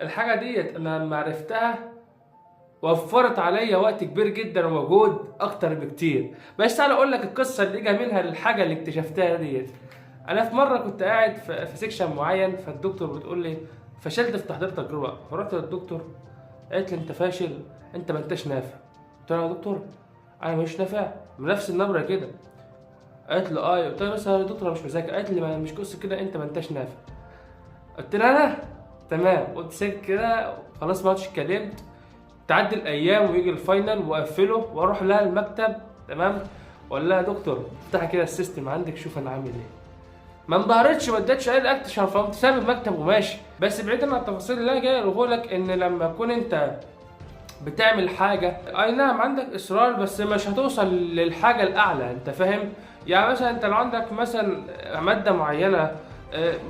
الحاجة ديت انا لما عرفتها وفرت عليا وقت كبير جدا ومجهود اكتر بكتير. بس تعالى اقول لك القصة اللي جا منها للحاجة اللي اكتشفتها ديت. انا في مرة كنت قاعد في سيكشن معين، فالدكتور بتقول لي فشلت في تحضير تجربة، فرحت للدكتور قالت لي انت فاشل، انت ما انتش نافع. قلت لها يا دكتور انا مش نافع بنفس النبرة كده. قالت لي اه. قلت لها بس يا دكتور انا مش مذاكر. قالت لي ما مش قصة كده، انت ما انتش نافع. قلت لها انا تمام. قلت ساكت كده خلاص، ما عدتش اتكلمت. تعدي الايام ويجي الفاينل واقفله واروح لها المكتب، تمام، واقول لها يا دكتور افتحي كده السيستم عندك شوف انا عامل ايه. ما انبهرتش، ما ادتش اي اكتشن، فقمت ساب المكتب وماشي. بس بعيدا عن التفاصيل اللي انا جاي اقول لك، ان لما تكون انت بتعمل حاجه اي نعم عندك اصرار، بس مش هتوصل للحاجه الاعلى، انت فاهم؟ يعني مثلا انت لو عندك مثلا ماده معينه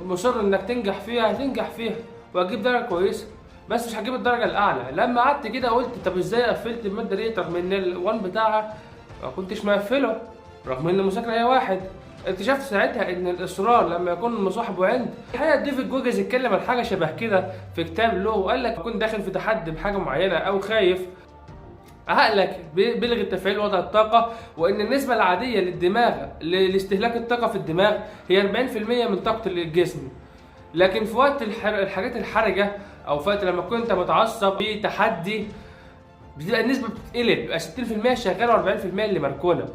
مصر انك تنجح فيها، هتنجح فيها وهتجيب درجه كويسه، بس مش هتجيب الدرجه الاعلى. لما قعدت كده قلت طب ازاي قفلت الماده دي رغم ان الوان بتاعها ما كنتش مقفله، رغم ان المذاكره هي واحد. اكتشفت ساعتها ان الاصرار لما يكون مصاحبه عند. الحقيقه ديفيد جوجز اتكلم عن حاجه شبه كده في كتاب له، وقال لك كنت داخل في تحدي بحاجه معينه او خايف، عقلك بيلغي تفعيل وضع الطاقه، وان النسبه العاديه للدماغ لاستهلاك الطاقه في الدماغ هي 40% من طاقه الجسم. لكن في وقت الحاجات الحرجه، او في وقت لما تكون انت متعصب في تحدي، بتبقى النسبه بتتقلب، بيبقى 60% شغاله و40% اللي مركونه.